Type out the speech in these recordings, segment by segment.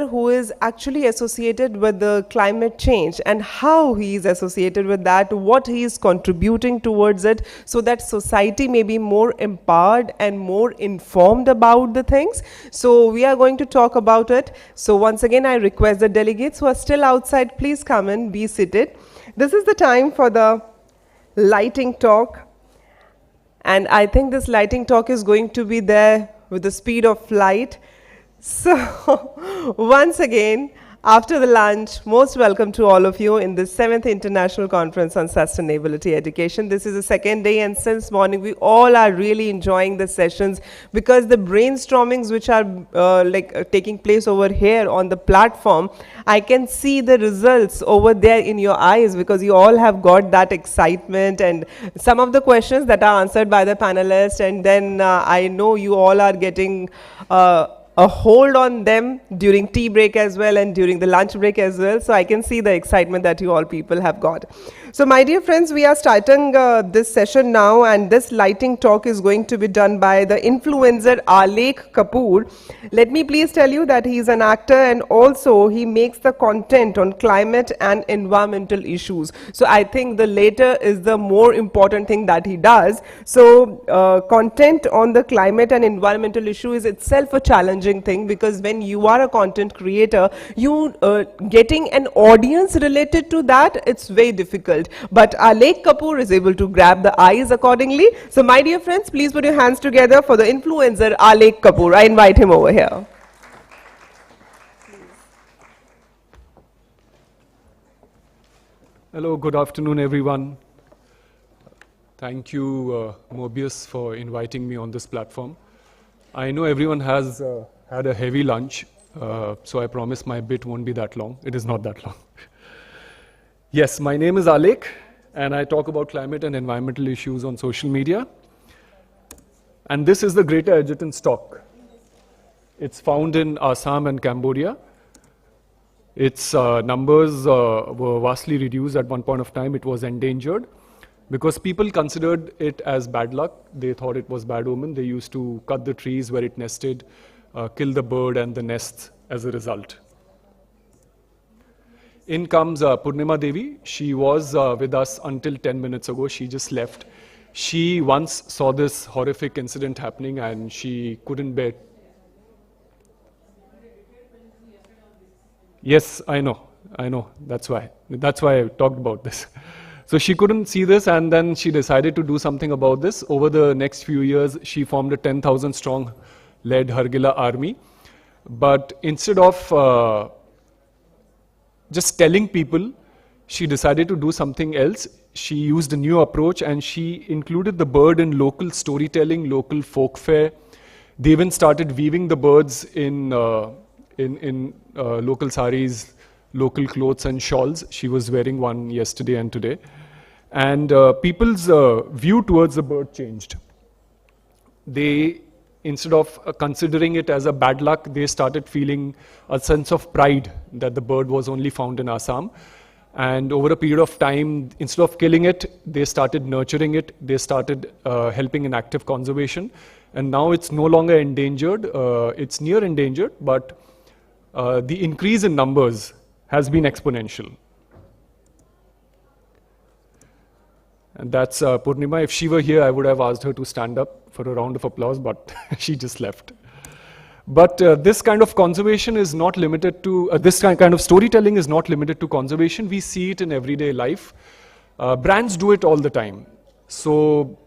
who is actually associated with the climate change and how he is associated with that, what he is contributing towards it, so that society may be more empowered and more informed about the things. So we are going to talk about it. So once again, I request the delegates who are still outside, please come in, be seated. This is the time for the lighting talk. And I think this lighting talk is going to be there with the speed of light. So, once again, after the lunch, most welcome to all of you in the 7th International Conference on Sustainability Education. This is the second day, and since morning, we all are really enjoying the sessions because the brainstormings which are taking place over here on the platform, I can see the results over there in your eyes because you all have got that excitement and some of the questions that are answered by the panelists, and then I know you all are getting a hold on them during tea break as well and during the lunch break as well. So I can see the excitement that you all people have got. So my dear friends, we are starting this session now, and this lighting talk is going to be done by the influencer Alek Kapoor. Let me please tell you that he is an actor and also he makes the content on climate and environmental issues. So I think the latter is the more important thing that he does. So content on the climate and environmental issue is itself a challenging thing, because when you are a content creator, you getting an audience related to that, it's very difficult. But Alek Kapoor is able to grab the eyes accordingly. So my dear friends, please put your hands together for the influencer Alek Kapoor. I invite him over here. Hello, good afternoon everyone. Thank you Mobius for inviting me on this platform. I know everyone has had a heavy lunch, so I promise my bit won't be that long. It is not that long. Yes, my name is Alek, and I talk about climate and environmental issues on social media. And this is the greater Egerton stock. It's found in Assam and Cambodia. Its numbers were vastly reduced at one point of time. It was endangered because people considered it as bad luck. They thought it was bad omen. They used to cut the trees where it nested, kill the bird and the nests as a result. In comes Purnima Devi. She was with us until 10 minutes ago. She just left. She once saw this horrific incident happening and she couldn't bear. Yes, I know. That's why I talked about this. So she couldn't see this, and then she decided to do something about this. Over the next few years, she formed a 10,000 strong led Hargila army. But instead of just telling people, she decided to do something else. She used a new approach and she included the bird in local storytelling, local folk fare. They even started weaving the birds in local saris, local clothes and shawls. She was wearing one yesterday and today. And people's view towards the bird changed. They, instead of considering it as a bad luck, they started feeling a sense of pride that the bird was only found in Assam. And over a period of time, instead of killing it, they started nurturing it. They started helping in active conservation. And now it's no longer endangered. It's near endangered, but the increase in numbers has been exponential. And that's Purnima. If she were here, I would have asked her to stand up for a round of applause, but she just left. But this kind of conservation is not limited to, this kind of storytelling is not limited to conservation. We see it in everyday life. Brands do it all the time. So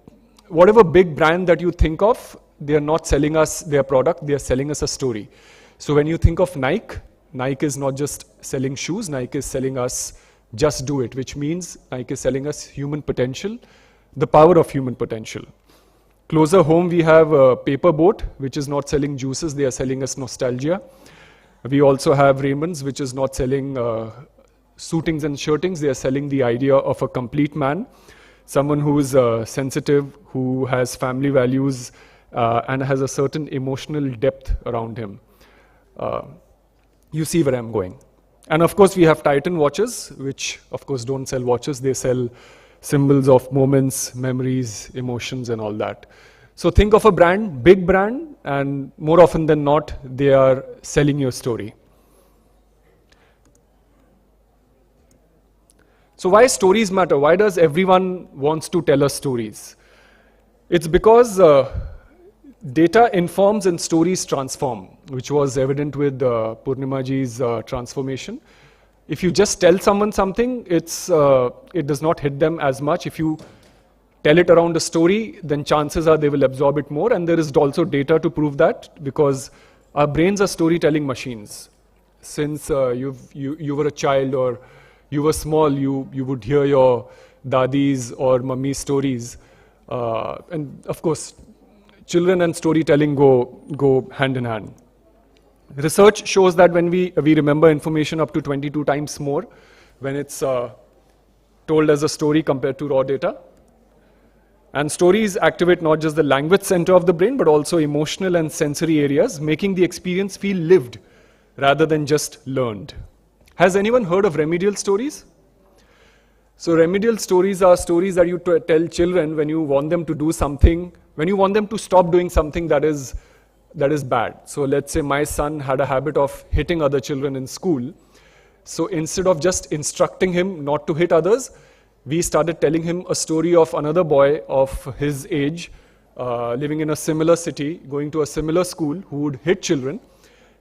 whatever big brand that you think of, they are not selling us their product, they are selling us a story. So when you think of Nike, Nike is not just selling shoes, Nike is selling us just do it, which means Nike is selling us human potential, the power of human potential. Closer home, we have a paper boat, which is not selling juices, they are selling us nostalgia. We also have Raymond's, which is not selling suitings and shirtings, they are selling the idea of a complete man, someone who is sensitive, who has family values, and has a certain emotional depth around him. You see where I'm going. And of course, we have Titan watches, which of course don't sell watches, they sell symbols of moments, memories, emotions, and all that. So think of a brand, big brand, and more often than not, they are selling your story. So why stories matter? Why does everyone wants to tell us stories? It's because data informs and stories transform, which was evident with Purnimaji's transformation. If you just tell someone something, it does not hit them as much. If you tell it around a story, then chances are they will absorb it more. And there is also data to prove that, because our brains are storytelling machines. Since you were a child or you were small, you would hear your dadis or mummies stories. And of course, children and storytelling go hand in hand. Research shows that when we remember information up to 22 times more when it's told as a story compared to raw data. And stories activate not just the language center of the brain, but also emotional and sensory areas, making the experience feel lived rather than just learned. Has anyone heard of remedial stories? So remedial stories are stories that you tell children when you want them to do something, when you want them to stop doing something that is bad. So let's say my son had a habit of hitting other children in school. So instead of just instructing him not to hit others, we started telling him a story of another boy of his age, living in a similar city, going to a similar school, who would hit children.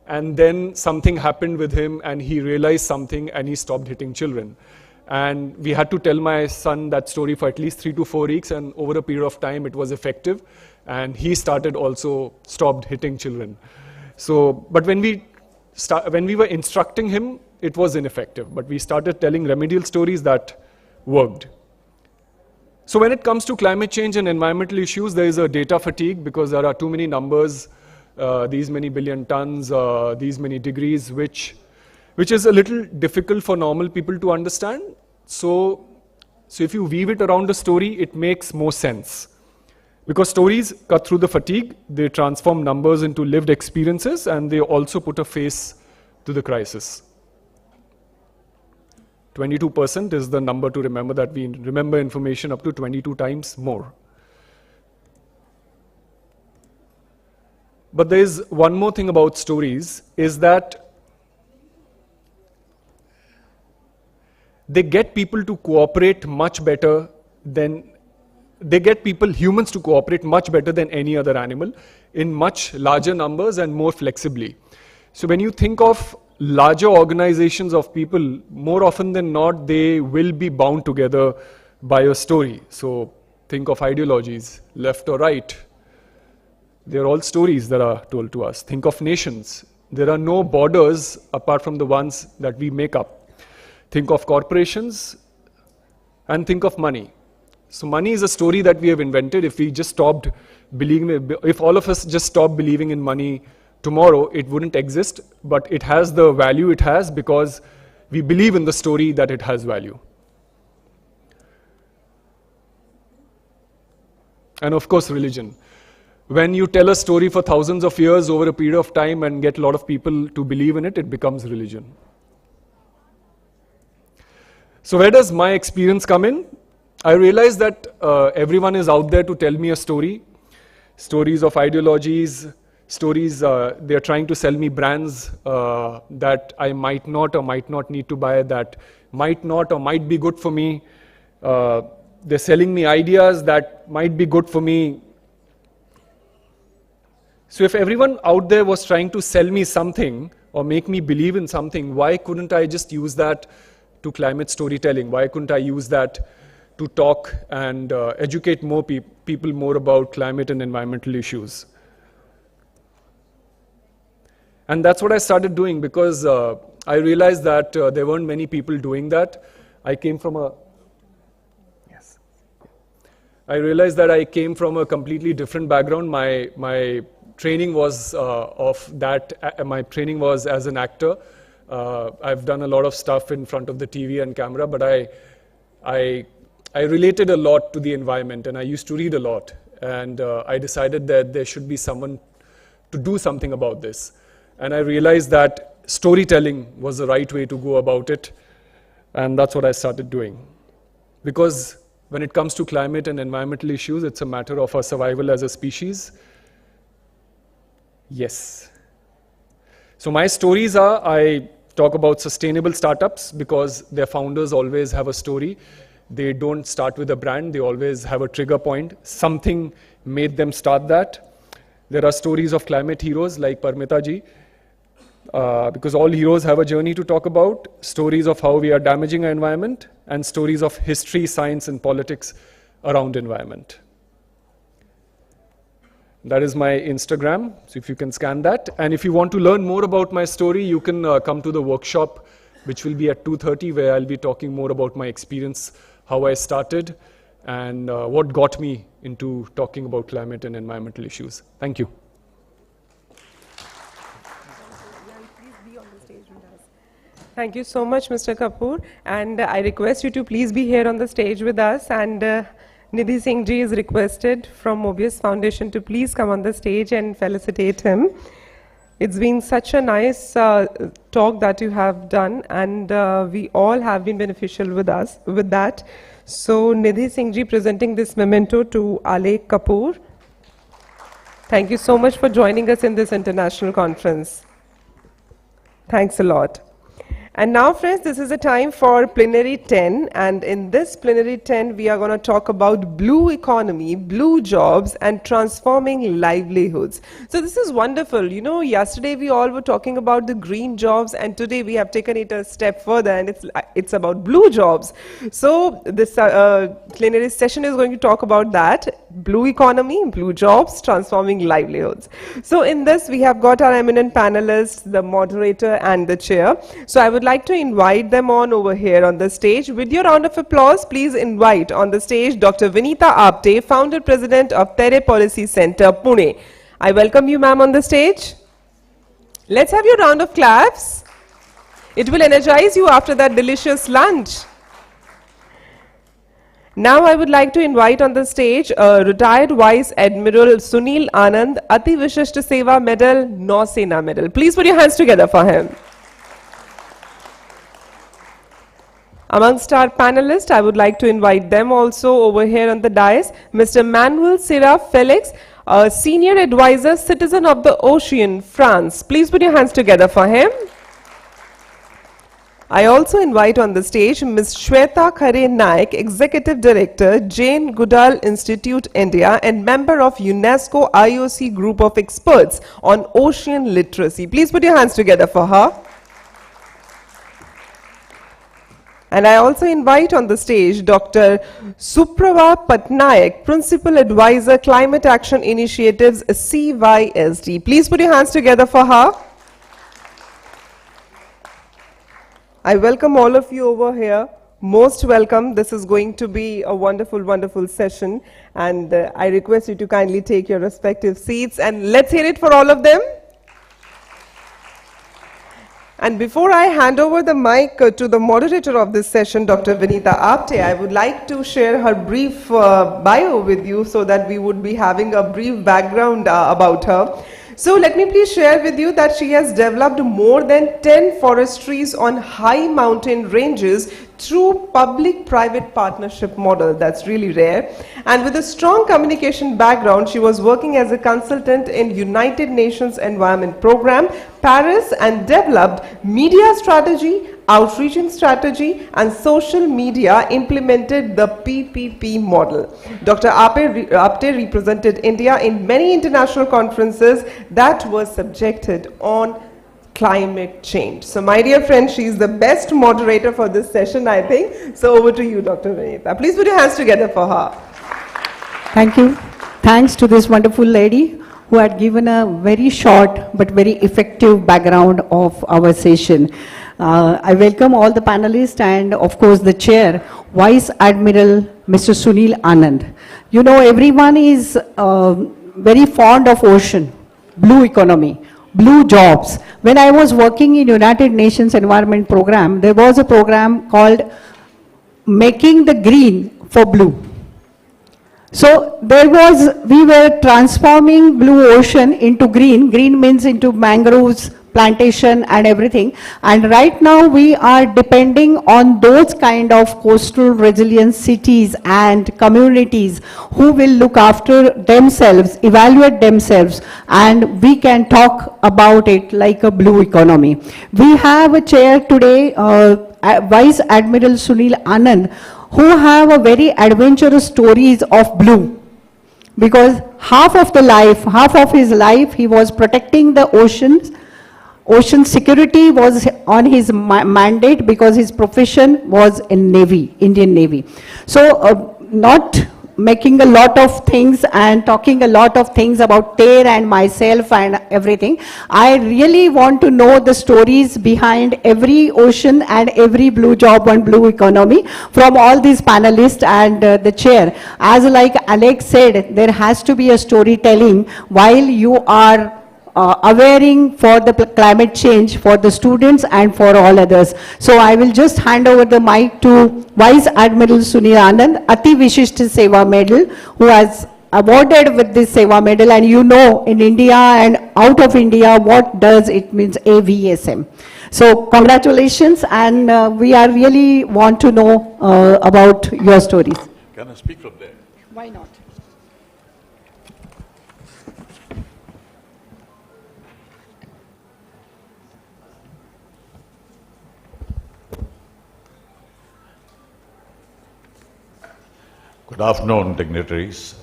And then something happened with him and he realized something and he stopped hitting children. And we had to tell my son that story for at least 3 to 4 weeks, and over a period of time it was effective. And he stopped hitting children. So, but when we were instructing him, it was ineffective. But we started telling remedial stories that worked. So when it comes to climate change and environmental issues, there is a data fatigue because there are too many numbers, these many billion tons, these many degrees, which is a little difficult for normal people to understand. So if you weave it around a story, it makes more sense. Because stories cut through the fatigue, they transform numbers into lived experiences, and they also put a face to the crisis. 22% is the number to remember, that we remember information up to 22 times more. But there is one more thing about stories, is that they get people to cooperate much better than, humans to cooperate much better than any other animal in much larger numbers and more flexibly. So when you think of larger organizations of people, more often than not, they will be bound together by a story. So think of ideologies, left or right. They're all stories that are told to us. Think of nations. There are no borders apart from the ones that we make up. Think of corporations, and think of money. So money is a story that we have invented. If we just stopped believing, if all of us just stopped believing in money tomorrow, it wouldn't exist, but it has the value it has because we believe in the story that it has value. And of course, religion. When you tell a story for thousands of years over a period of time and get a lot of people to believe in it, it becomes religion. So where does my experience come in? I realize that everyone is out there to tell me a story. Stories of ideologies, stories, they're trying to sell me brands that I might not or might not need to buy, that might not or might be good for me. They're selling me ideas that might be good for me. So if everyone out there was trying to sell me something or make me believe in something, why couldn't I just use that to climate storytelling? Why couldn't I use that to talk and educate more people more about climate and environmental issues? And that's what I started doing, because I realized that there weren't many people doing that. I realized that I came from a completely different background. My training was my training was as an actor. I've done a lot of stuff in front of the TV and camera, but I related a lot to the environment, and I used to read a lot. And I decided that there should be someone to do something about this. And I realized that storytelling was the right way to go about it. And that's what I started doing. Because when it comes to climate and environmental issues, it's a matter of our survival as a species. Yes. So my stories are, I talk about sustainable startups because their founders always have a story. They don't start with a brand, they always have a trigger point. Something made them start that. There are stories of climate heroes like Parmita ji, because all heroes have a journey to talk about, stories of how we are damaging our environment, and stories of history, science, and politics around environment. That is my Instagram, so if you can scan that. And if you want to learn more about my story, you can come to the workshop, which will be at 2:30, where I'll be talking more about my experience, how I started, and what got me into talking about climate and environmental issues. Thank you. Thank you so much, Mr. Kapoor. And I request you to please be here on the stage with us. And Nidhi Singh ji is requested from Mobius Foundation to please come on the stage and felicitate him. It's been such a nice talk that you have done, and we all have been beneficial with that. So Nidhi Singh ji presenting this memento to Alek Kapoor. Thank you so much for joining us in this international conference. Thanks a lot. And now, friends, this is a time for Plenary 10, and in this Plenary 10, we are going to talk about blue economy, blue jobs, and transforming livelihoods. So this is wonderful. You know, yesterday we all were talking about the green jobs, and today we have taken it a step further, and it's about blue jobs. So this plenary session is going to talk about that, blue economy, blue jobs, transforming livelihoods. So in this, we have got our eminent panelists, the moderator, and the chair. So I would like to invite them on over here on the stage. With your round of applause, please invite on the stage Dr. Vinita Apte, founder president of Tere Policy Center, Pune. I welcome you, ma'am, on the stage. Let's have your round of claps. It will energize you after that delicious lunch. Now I would like to invite on the stage retired Vice Admiral Sunil Anand, Ati Vishishta Seva Medal, Nausena Medal. Please put your hands together for him. Amongst our panelists, I would like to invite them also over here on the dais. Mr. Manuel Sira Felix, a senior advisor, citizen of the Ocean, France. Please put your hands together for him. I also invite on the stage Ms. Shweta Khare Naik, Executive Director, Jane Goodall Institute, India, and member of UNESCO IOC Group of Experts on Ocean Literacy. Please put your hands together for her. And I also invite on the stage Dr. Suprava Patnaik, Principal Advisor, Climate Action Initiatives, CYSD. Please put your hands together for her. I welcome all of you over here. Most welcome. This is going to be a wonderful, wonderful session. And I request you to kindly take your respective seats. And let's hear it for all of them. And before I hand over the mic to the moderator of this session, Dr. Vinita Apte, I would like to share her brief bio with you so that we would be having a brief background about her. So let me please share with you that she has developed more than 10 forestries on high mountain ranges through public-private partnership model. That's really rare. And with a strong communication background, she was working as a consultant in United Nations Environment Program, Paris, and developed media strategy, outreach strategy, and social media, implemented the PPP model. Dr. Apte represented India in many international conferences that were subjected on climate change. So my dear friend, she is the best moderator for this session, I think. So over to you, Dr. Vinita. Please put your hands together for her. Thank you. Thanks to this wonderful lady who had given a very short but very effective background of our session. I welcome all the panelists and of course the chair, Vice Admiral Mr. Sunil Anand. You know, everyone is very fond of ocean, blue economy, blue jobs. When I was working in United Nations Environment Program, there was a program called Making the Green for Blue. So we were transforming blue ocean into green. Green means into mangroves, plantation and everything. And right now we are depending on those kind of coastal resilient cities and communities who will look after themselves, evaluate themselves, and we can talk about it like a blue economy. We have a chair today, Vice Admiral Sunil Anand, who have a very adventurous stories of blue. Because half of his life, he was protecting the oceans. Ocean security was on his mandate because his profession was in Navy, Indian Navy. So not making a lot of things and talking a lot of things about Ter and myself and everything. I really want to know the stories behind every ocean and every blue job and blue economy from all these panelists and the chair. As like Alex said, there has to be a storytelling while you are awareing for the climate change for the students and for all others. So I will just hand over the mic to Vice Admiral Sunil Anand, Ati Vishishta Seva Medal, who has awarded with this Seva Medal, and you know in India and out of India what does it means AVSM. So congratulations, and we are really want to know about your stories. Can I speak from there? Why not? Good afternoon, dignitaries.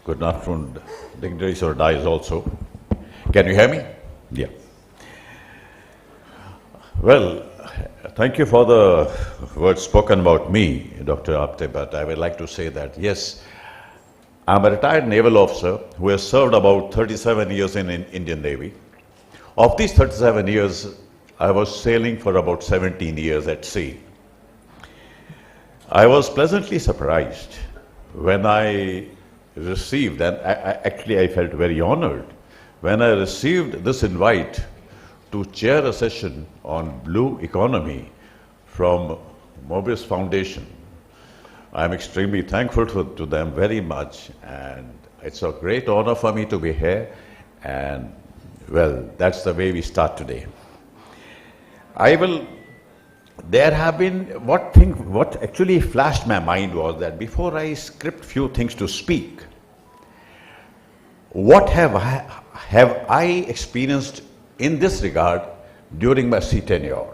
Good afternoon, dignitaries or dais also. Can you hear me? Yeah. Well, thank you for the words spoken about me, Dr. Apte, but I would like to say that, yes, I'm a retired naval officer who has served about 37 years in Indian Navy. Of these 37 years, I was sailing for about 17 years at sea. I was pleasantly surprised when I received, and actually I felt very honored, when I received this invite to chair a session on blue economy from Mobius Foundation. I'm extremely thankful to them very much, and it's a great honor for me to be here, and well, that's the way we start today. There have been, what actually flashed my mind was that before I script few things to speak, what have I experienced in this regard during my sea tenure?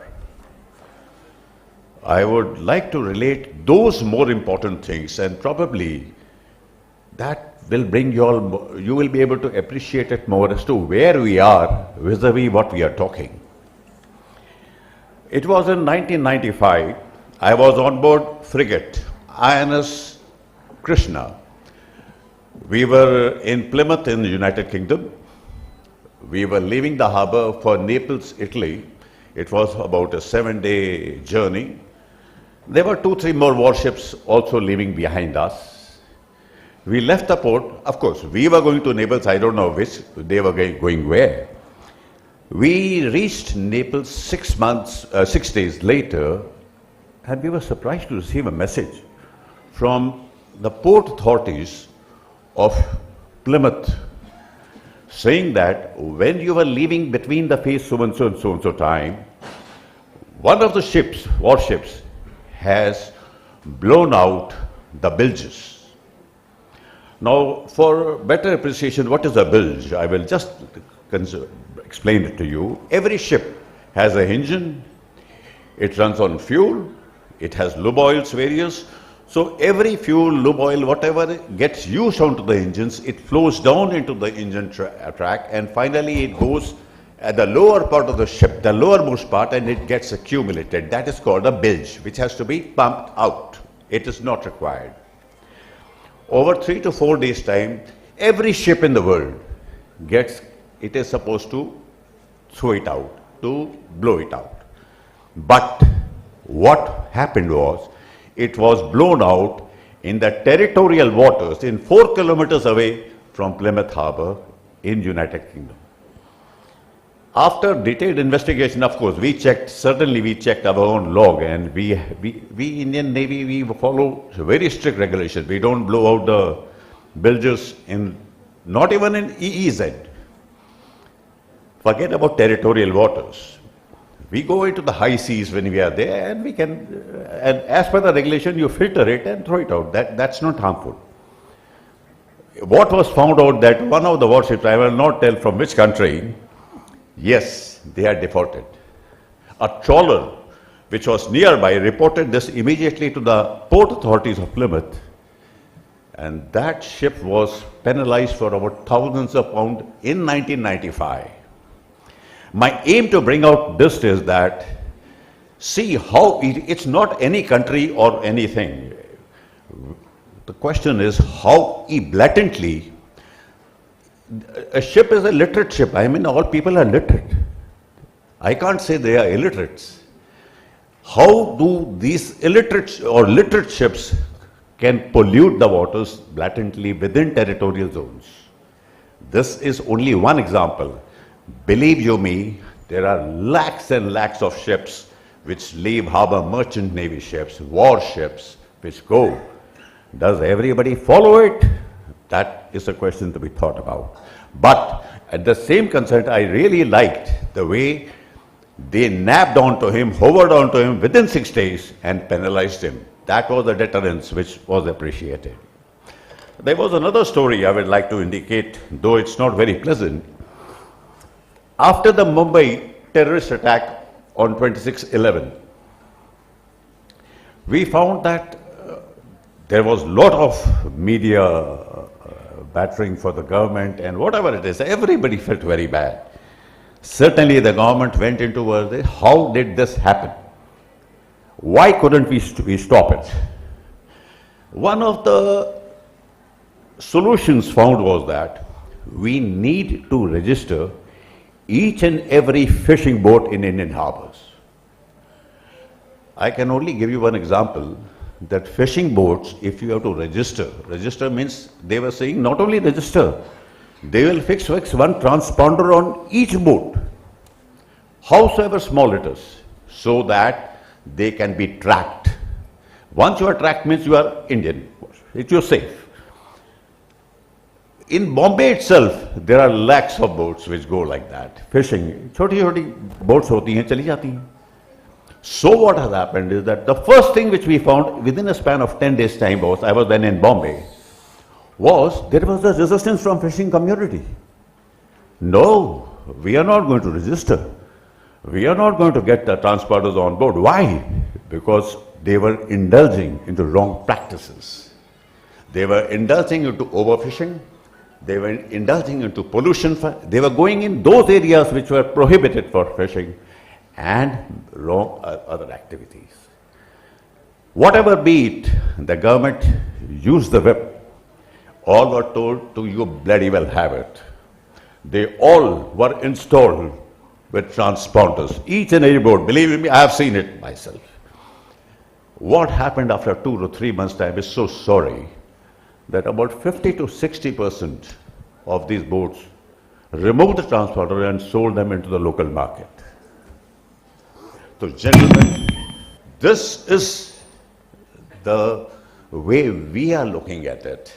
I would like to relate those more important things, and probably that will bring you all, you will be able to appreciate it more as to where we are vis-a-vis what we are talking. It was in 1995, I was on board frigate INS Krishna. We were in Plymouth in the United Kingdom. We were leaving the harbor for Naples, Italy. It was about a 7-day journey. There were 2-3 more warships also leaving behind us. We left the port. Of course, we were going to Naples, I don't know which, they were going where. We reached Naples 6 days later, and we were surprised to receive a message from the port authorities of Plymouth saying that when you were leaving between the phase so and so time, one of the warships has blown out the bilges. Now, for better appreciation, what is a bilge? I will just explain it to you. Every ship has an engine, it runs on fuel, it has lube oils various. So every fuel, lube oil, whatever gets used onto the engines, it flows down into the engine track, and finally it goes at the lower part of the ship, the lowermost part, and it gets accumulated. That is called a bilge, which has to be pumped out. It is not required. Over 3 to 4 days' time, every ship in the world it is supposed to throw it out, to blow it out. But what happened was, it was blown out in the territorial waters in 4 kilometers away from Plymouth Harbor in United Kingdom. After detailed investigation, of course, we checked our own log, and we Indian Navy, we follow very strict regulations. We don't blow out the bilges not even in EEZ. Forget about territorial waters. We go into the high seas when we are there, and we can, and as per the regulation, you filter it and throw it out. That's not harmful. What was found out that one of the warships, I will not tell from which country, yes, they are defaulted. A trawler which was nearby reported this immediately to the port authorities of Plymouth, and that ship was penalized for about thousands of pounds in 1995. My aim to bring out this is that, see how it's not any country or anything. The question is how blatantly a ship is a literate ship. I mean, all people are literate. I can't say they are illiterates. How do these illiterate or literate ships can pollute the waters blatantly within territorial zones? This is only one example. Believe you me, there are lakhs and lakhs of ships which leave harbor, merchant navy ships, warships, which go. Does everybody follow it? That is a question to be thought about. But at the same concern, I really liked the way they nabbed onto him, hovered onto him within 6 days and penalized him. That was a deterrence which was appreciated. There was another story I would like to indicate, though it's not very pleasant. After the Mumbai terrorist attack on 26/11, we found that there was a lot of media battering for the government and whatever it is. Everybody felt very bad. Certainly the government went into how did this happen? Why couldn't we stop it? One of the solutions found was that we need to register each and every fishing boat in Indian harbors. I can only give you one example, that fishing boats, if you have to register means they were saying not only register, they will fix one transponder on each boat, howsoever small it is, so that they can be tracked. Once you are tracked means you are Indian, you're safe. In Bombay itself, there are lakhs of boats which go like that. Fishing, choti boats hoti hain, chali jati hain. So what has happened is that the first thing which we found within a span of 10 days time I was then in Bombay, was there was a resistance from fishing community. No, we are not going to register. We are not going to get the transporters on board. Why? Because they were indulging into wrong practices. They were indulging into overfishing. They were indulging into pollution. They were going in those areas which were prohibited for fishing and wrong other activities. Whatever be it, the government used the whip. All were told to you bloody well have it. They all were installed with transponders, each and every boat. Believe me, I have seen it myself. What happened after 2 to 3 months' time is so sorry that about 50 to 60% of these boats removed the transponder and sold them into the local market. So, gentlemen, this is the way we are looking at it.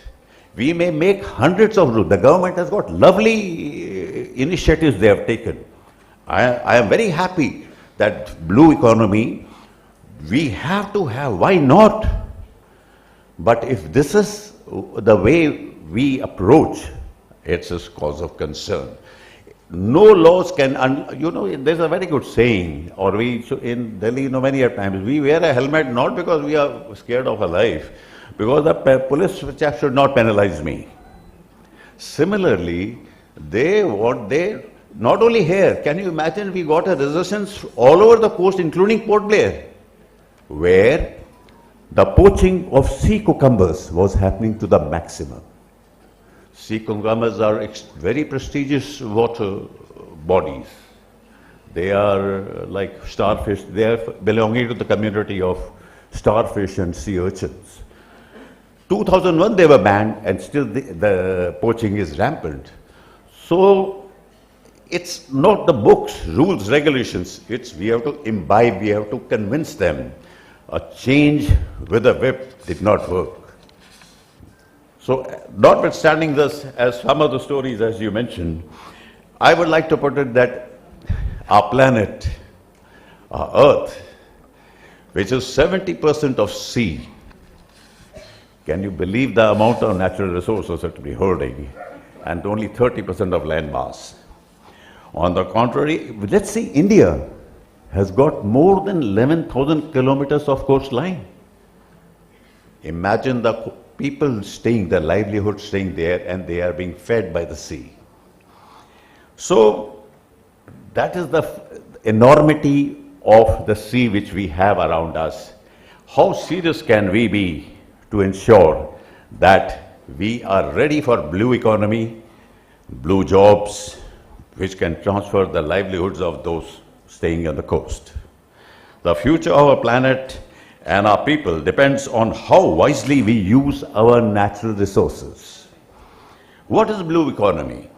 We may make hundreds of rules. The government has got lovely initiatives they have taken. I am very happy that blue economy, we have to have, why not? But if this is the way we approach, it's a cause of concern. No laws can, there's a very good saying, or we in Delhi, many a times, we wear a helmet not because we are scared of our life, because the police chap should not penalize me. Similarly, they not only here, can you imagine we got a resistance all over the coast, including Port Blair, where the poaching of sea cucumbers was happening to the maximum. Sea cucumbers are very prestigious water bodies. They are like starfish. They are belonging to the community of starfish and sea urchins. 2001 they were banned, and still the poaching is rampant. So it's not the books, rules, regulations. It's we have to imbibe, we have to convince them. A change with a whip did not work. So notwithstanding this, as some of the stories as you mentioned, I would like to put it that our planet, our Earth, which is 70% of sea, can you believe the amount of natural resources it will be holding, and only 30% of land mass? On the contrary, let's see, India has got more than 11,000 kilometers of coastline. Imagine the people staying, their livelihood staying there, and they are being fed by the sea. So that is the enormity of the sea which we have around us. How serious can we be to ensure that we are ready for blue economy, blue jobs, which can transfer the livelihoods of those staying on the coast? The future of our planet and our people depends on how wisely we use our natural resources. What is blue economy?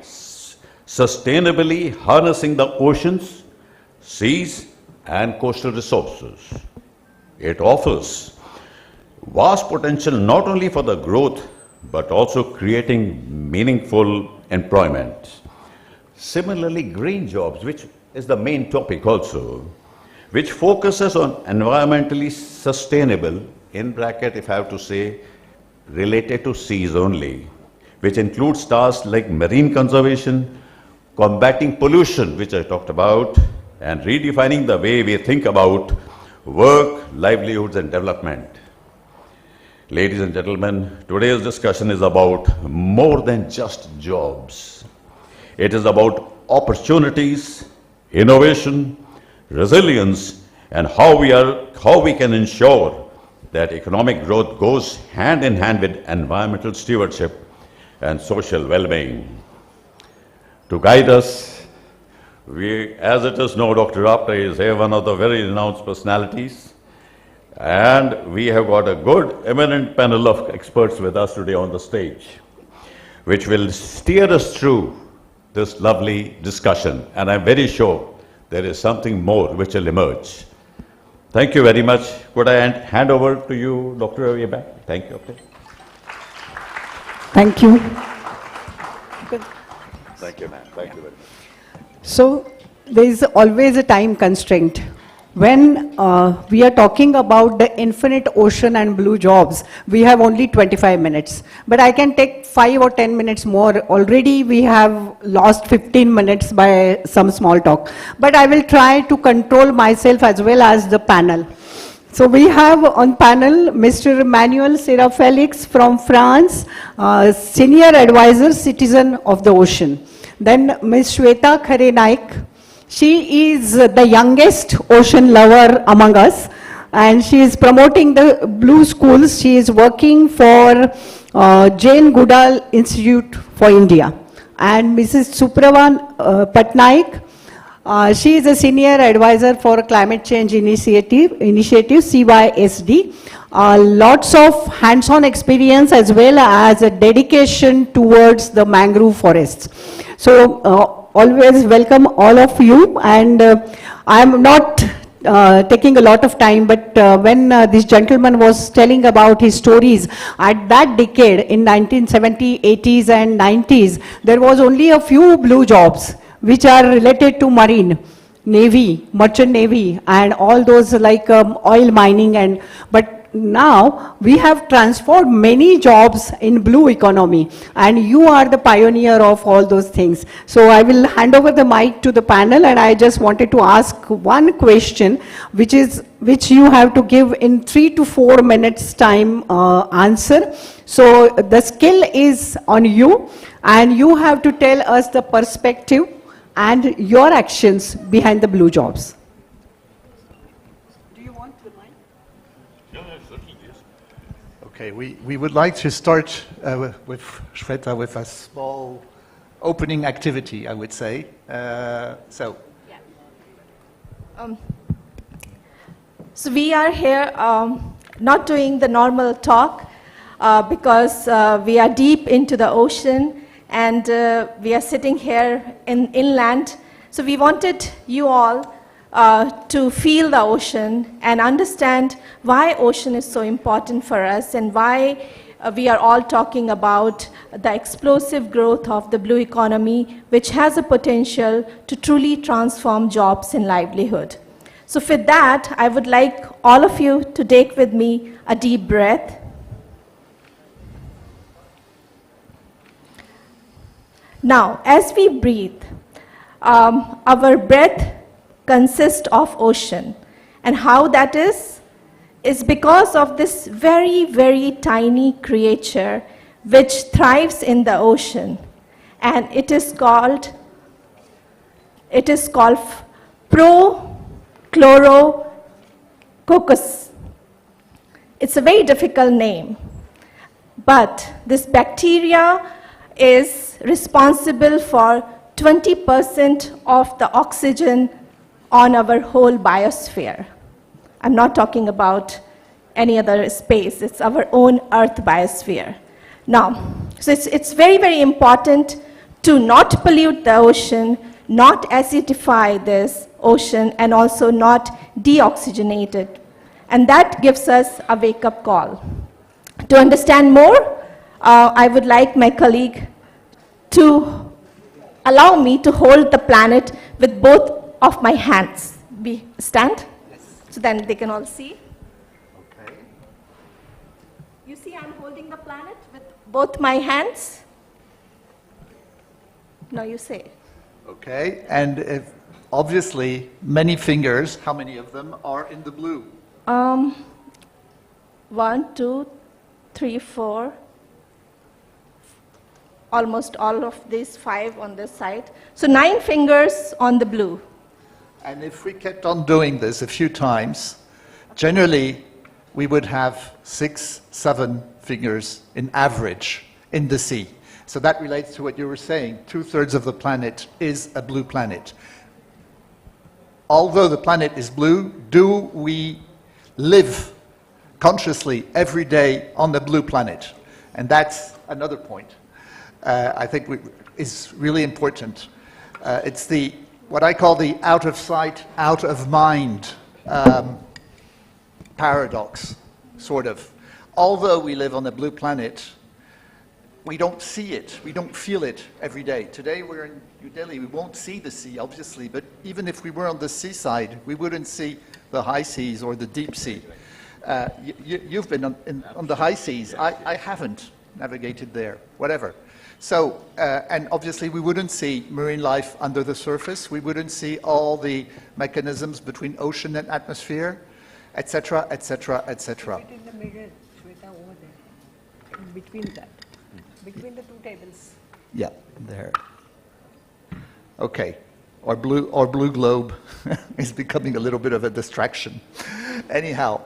Sustainably harnessing the oceans, seas, and coastal resources. It offers vast potential not only for the growth, but also creating meaningful employment. Similarly, green jobs, which is the main topic also, which focuses on environmentally sustainable, in bracket if I have to say, related to seas only, which includes tasks like marine conservation, combating pollution, which I talked about, and redefining the way we think about work, livelihoods, and development. Ladies and gentlemen, today's discussion is about more than just jobs. It is about opportunities, innovation, resilience, and how we can ensure that economic growth goes hand in hand with environmental stewardship and social well-being. To guide us, as it is known, Dr. Apte is here, one of the very renowned personalities, and we have got a good, eminent panel of experts with us today on the stage, which will steer us through this lovely discussion, and I'm very sure there is something more which will emerge. Thank you very much. Could I hand over to you, Dr. Abhay? Thank you. Thank you. Thank you, ma'am. Thank you very much. So there is always a time constraint. When we are talking about the infinite ocean and blue jobs, we have only 25 minutes. But I can take 5 or 10 minutes more. Already we have lost 15 minutes by some small talk. But I will try to control myself as well as the panel. So we have on panel Mr. Manuel Serra Felix from France, Senior Advisor, Citizen of the Ocean. Then Ms. Shweta Khare Naik. She is the youngest ocean lover among us, and she is promoting the blue schools. She is working for Jane Goodall Institute for India. And Mrs. Supravan Patnaik, she is a senior advisor for Climate Change Initiative CYSD. Lots of hands-on experience as well as a dedication towards the mangrove forests. So always welcome all of you, and I am not taking a lot of time, but when this gentleman was telling about his stories, at that decade in 1970s, 80s and 90s, there was only a few blue jobs which are related to marine, navy, merchant navy, and all those like oil mining, but now we have transformed many jobs in blue economy, and you are the pioneer of all those things. So I will hand over the mic to the panel, and I just wanted to ask one question, which you have to give in 3 to 4 minutes time answer. So the skill is on you, and you have to tell us the perspective and your actions behind the blue jobs. Okay, we would like to start with Shweta with a small opening activity, I would say. So we are here not doing the normal talk because we are deep into the ocean, and we are sitting here inland. So we wanted you all to feel the ocean and understand why ocean is so important for us, and why we are all talking about the explosive growth of the blue economy, which has a potential to truly transform jobs and livelihood. So for that, I would like all of you to take with me a deep breath. Now, as we breathe, our breath consists of ocean. And how that is because of this very, very tiny creature which thrives in the ocean. And it is called Prochlorococcus. It's a very difficult name. But this bacteria is responsible for 20% of the oxygen on our whole biosphere. I'm not talking about any other space, it's our own Earth biosphere. Now, so it's very, very important to not pollute the ocean, not acidify this ocean, and also not deoxygenate it. And that gives us a wake-up call. To understand more, I would like my colleague to allow me to hold the planet with both of my hands. Stand? Yes. So then they can all see. Okay. You see I'm holding the planet with both my hands? No, you say. Okay, and if obviously many fingers, how many of them are in the blue? 1, 2, 3, 4. Almost all of these 5 on this side. So 9 fingers on the blue. And if we kept on doing this a few times, generally we would have 6, 7 fingers in average in the sea. So that relates to what you were saying. 2/3 of the planet is a blue planet. Although the planet is blue, do we live consciously every day on the blue planet? And that's another point I think is really important. It's what I call the out of sight, out of mind paradox, sort of. Although we live on the blue planet, we don't see it, we don't feel it every day. Today we're in New Delhi, we won't see the sea, obviously, but even if we were on the seaside, we wouldn't see the high seas or the deep sea. You've been on the high seas. I haven't navigated there, whatever. So, and obviously we wouldn't see marine life under the surface. We wouldn't see all the mechanisms between ocean and atmosphere, etc., etc., etc. It in the middle, Shweta, over there. In between that. Between the 2 tables. Yeah, there. Okay. Our blue globe is becoming a little bit of a distraction. Anyhow,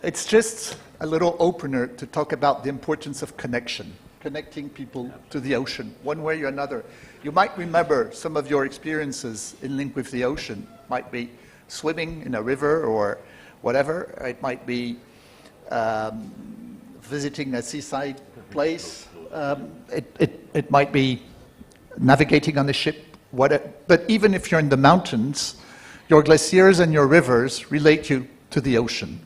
it's just a little opener to talk about the importance of connection. Connecting people to the ocean, one way or another. You might remember some of your experiences in link with the ocean. Might be swimming in a river or whatever. It might be visiting a seaside place. It might be navigating on a ship. But even if you're in the mountains, your glaciers and your rivers relate you to the ocean.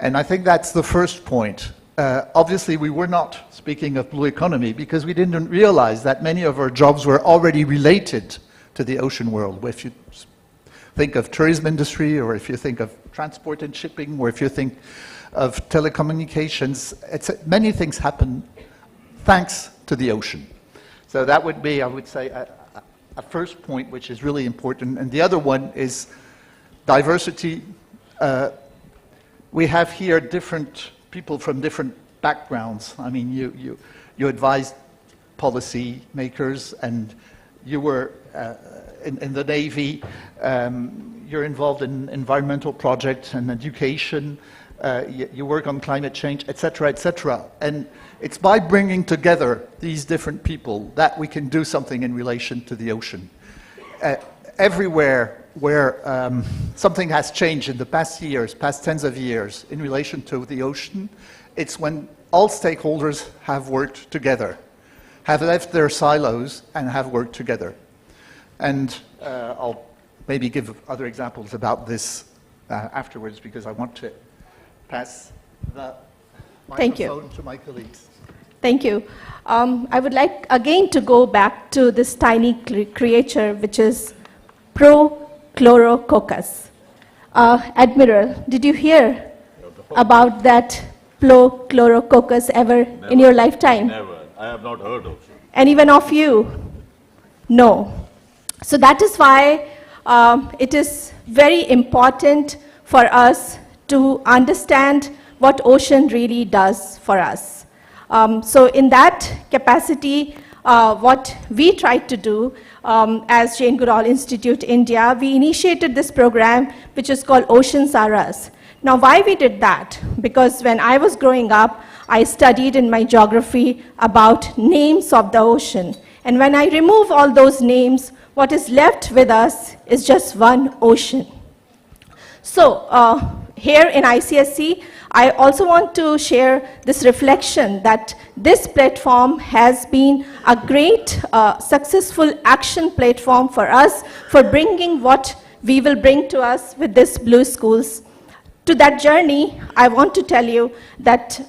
And I think that's the first point. Obviously, we were not speaking of blue economy because we didn't realize that many of our jobs were already related to the ocean world. If you think of tourism industry, or if you think of transport and shipping, or if you think of telecommunications, many things happen thanks to the ocean. So that would be, I would say, a first point which is really important. And the other one is diversity. We have here different people from different backgrounds. I mean, you advised policy makers, and you were in the Navy. You're involved in environmental projects and education. You work on climate change, etc., etc. And it's by bringing together these different people that we can do something in relation to the ocean. Everywhere where something has changed in the past years, past tens of years, in relation to the ocean, it's when all stakeholders have worked together, have left their silos and have worked together. And I'll maybe give other examples about this afterwards, because I want to pass the Thank you. Microphone to my colleagues. Thank you. I would like again to go back to this tiny creature, which is Prochlorococcus. Admiral, did you hear about that Prochlorococcus ever in your lifetime? Never. I have not heard of it. Anyone of you? No. So that is why it is very important for us to understand what ocean really does for us. So in that capacity, what we tried to do as Jane Goodall Institute India, we initiated this program which is called Oceans Are Us. Now why we did that? Because when I was growing up, I studied in my geography about names of the ocean. And when I remove all those names, what is left with us is just one ocean. So here in ICSE, I also want to share this reflection that this platform has been a great successful action platform for us for bringing what we will bring to us with this Blue Schools. To that journey, I want to tell you that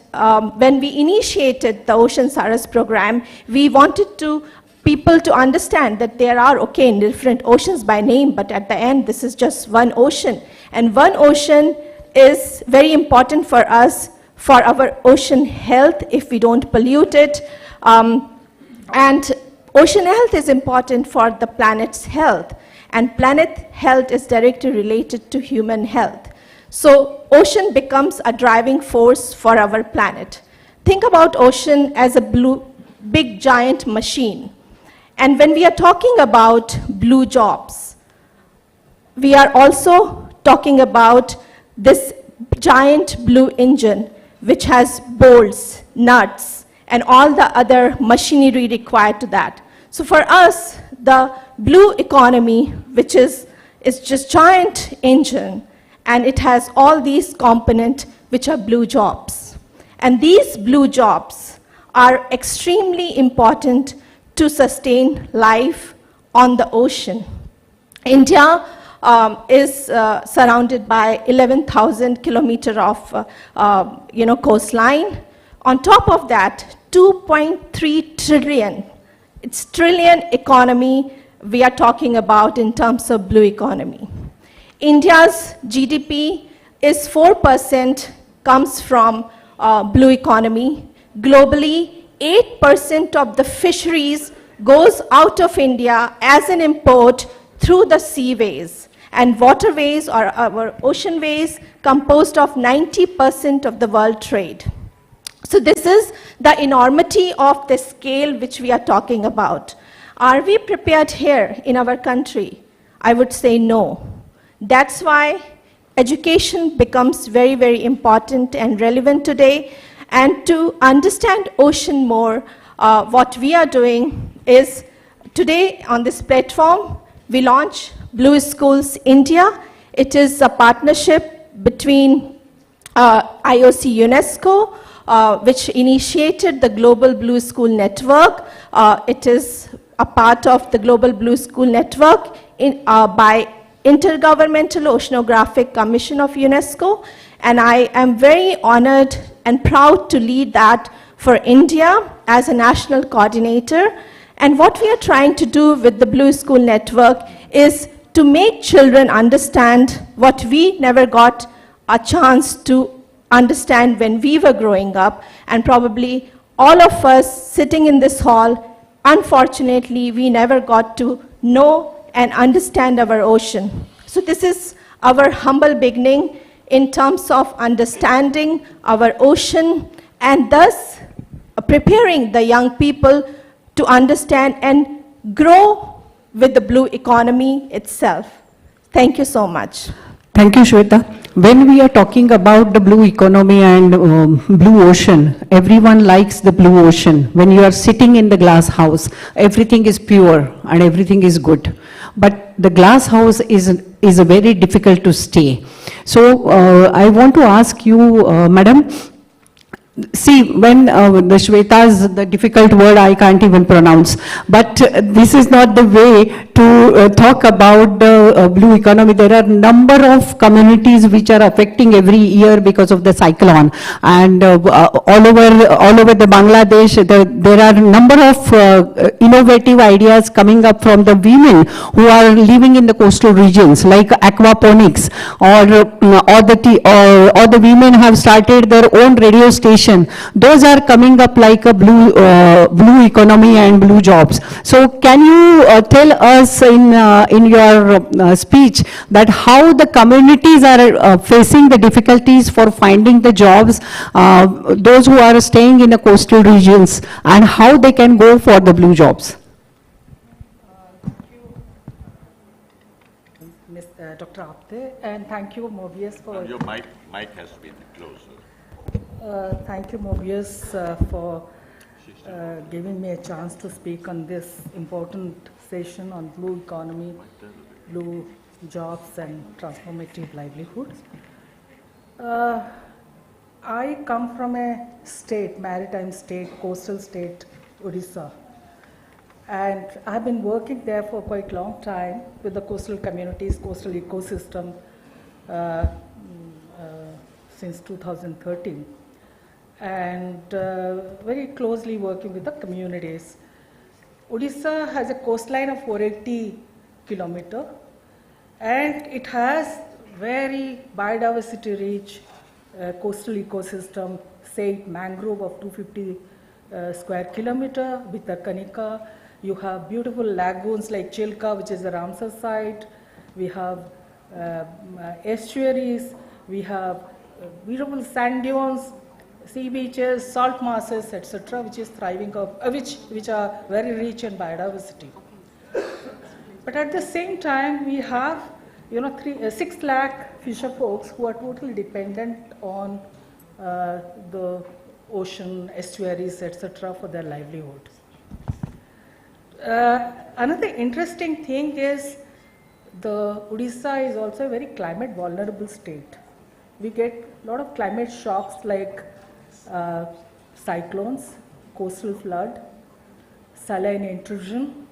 when we initiated the Oceans Are Us program, we wanted people to understand that there are, okay, different oceans by name, but at the end, this is just one ocean. And one ocean is very important for us, for our ocean health, if we don't pollute it. And ocean health is important for the planet's health. And planet health is directly related to human health. So ocean becomes a driving force for our planet. Think about ocean as a big giant machine. And when we are talking about blue jobs, we are also talking about this giant blue engine which has bolts, nuts, and all the other machinery required to that. So for us, the blue economy, which is just giant engine, and it has all these components which are blue jobs. And these blue jobs are extremely important to sustain life on the ocean. India is surrounded by 11,000 kilometers of coastline. On top of that, 2.3 trillion, it's trillion economy we are talking about in terms of blue economy. India's GDP is 4% comes from blue economy. Globally, 8% of the fisheries goes out of India as an import through the seaways. And waterways or our ocean ways composed of 90% of the world trade. So this is the enormity of the scale which we are talking about. Are we prepared here in our country? I would say no. That's why education becomes very, very important and relevant today. And to understand ocean more, what we are doing is today on this platform, we launch Blue Schools India. It is a partnership between IOC UNESCO, which initiated the Global Blue School Network. It is a part of the Global Blue School Network by Intergovernmental Oceanographic Commission of UNESCO. And I am very honored and proud to lead that for India as a national coordinator. And what we are trying to do with the Blue School Network is to make children understand what we never got a chance to understand when we were growing up. And probably all of us sitting in this hall, unfortunately, we never got to know and understand our ocean. So this is our humble beginning in terms of understanding our ocean and thus preparing the young people to understand and grow with the blue economy itself. Thank you so much. Thank you, Shweta. When we are talking about the blue economy and blue ocean, everyone likes the blue ocean. When you are sitting in the glass house, everything is pure and everything is good. But the glass house is a very difficult to stay. So I want to ask you, Madam, see, when the Shweta's, the difficult word I can't even pronounce, but this is not the way to talk about the blue economy. There are number of communities which are affecting every year because of the cyclone, and all over the Bangladesh, there are number of innovative ideas coming up from the women who are living in the coastal regions, like aquaponics, or the women have started their own radio station. Those are coming up like a blue economy and blue jobs. So can you tell us in your speech that how the communities are facing the difficulties for finding the jobs, those who are staying in the coastal regions, and how they can go for the blue jobs? Dr. Apte, and thank you, Mobius, for... Your mic has been closer. Thank you, Mobius, for giving me a chance to speak on this important session on blue economy, blue jobs, and transformative livelihoods. I come from a state, maritime state, coastal state, Odisha. And I've been working there for quite a long time with the coastal communities, coastal ecosystem since 2013. And very closely working with the communities. Odisha has a coastline of 480 kilometers, and it has very biodiversity rich coastal ecosystem, say mangrove of 250 square kilometer with the Kanika. You have beautiful lagoons like Chilka, which is the Ramsar site. We have estuaries. We have beautiful sand dunes, sea beaches, salt marshes, etc., which is thriving of which are very rich in biodiversity. But at the same time, we have 6 lakh fisher folks who are totally dependent on the ocean, estuaries, etc., for their livelihood. Another interesting thing is the Odisha is also a very climate vulnerable state. We get a lot of climate shocks like cyclones, coastal flood, saline intrusion,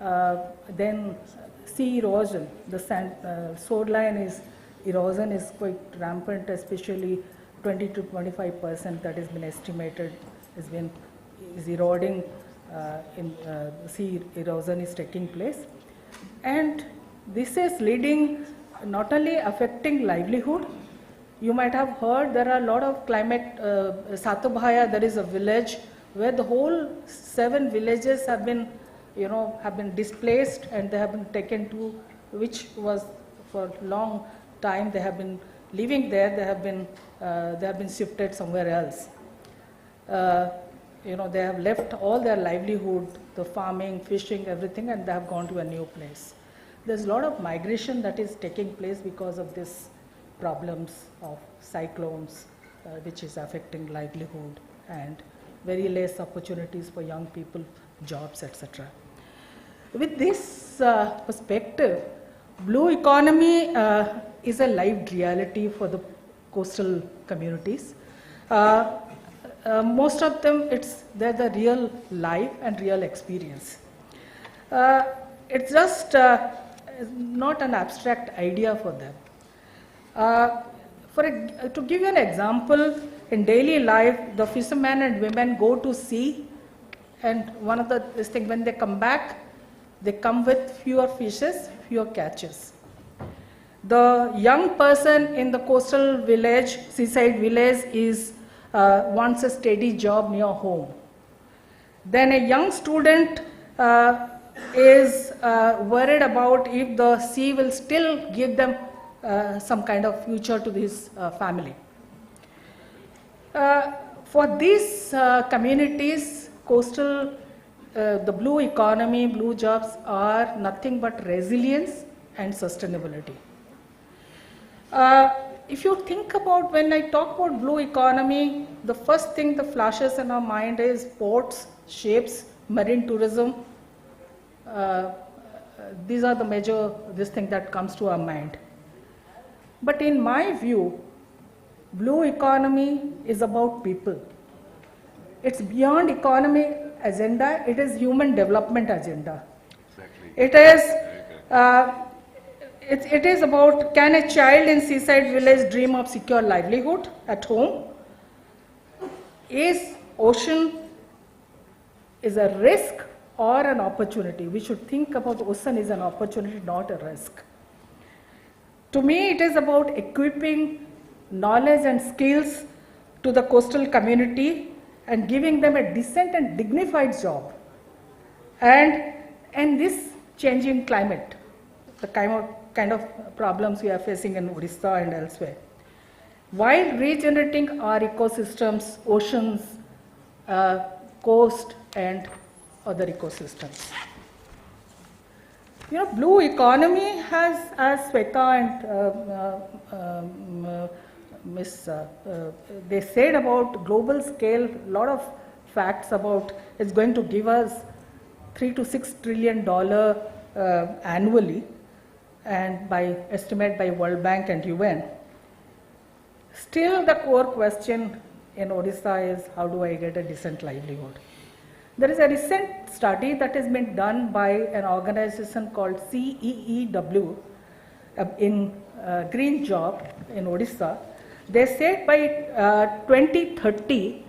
then sea erosion. The shoreline erosion is quite rampant, especially 20 to 25% that has been estimated is eroding. Sea erosion is taking place, and this is leading not only affecting livelihood. You might have heard there are a lot of climate. Satubhaya, there is a village where the whole 7 villages have been displaced, and they have been taken to, which was for a long time they have been living there. They have been shifted somewhere else. They have left all their livelihood, the farming, fishing, everything, and they have gone to a new place. There's a lot of migration that is taking place because of these problems of cyclones, which is affecting livelihood and very less opportunities for young people, jobs, etc. With this perspective, blue economy is a lived reality for the coastal communities. Most of them, they're the real life and real experience. It's just not an abstract idea for them. To give you an example, in daily life, the fishermen and women go to sea, and one of this thing, when they come back, they come with fewer fishes, fewer catches. The young person in the coastal village, seaside village, wants a steady job near home. Then a young student is worried about if the sea will still give them some kind of future to his family. For these communities, coastal, the blue economy, blue jobs are nothing but resilience and sustainability. If you think about, when I talk about blue economy, the first thing that flashes in our mind is ports, ships, marine tourism. These are the major thing that comes to our mind. But in my view, blue economy is about people. it's beyond economic agenda, it is human development agenda. It is, it is about, can a child in seaside village dream of secure livelihood at home? Is ocean is a risk or an opportunity? We should think about ocean as an opportunity, not a risk. To me, it is about equipping knowledge and skills to the coastal community and giving them a decent and dignified job. And this changing climate, the kind of problems we are facing in Odisha and elsewhere, while regenerating our ecosystems, oceans, coast, and other ecosystems. You know, blue economy has, as Sweta and they said about global scale, a lot of facts about it's going to give us $3 to $6 trillion annually, and by estimate by World Bank and UN. Still, the core question in Odisha is, how do I get a decent livelihood? There is a recent study that has been done by an organization called CEEW in Green Job in Odisha. They said by 2030,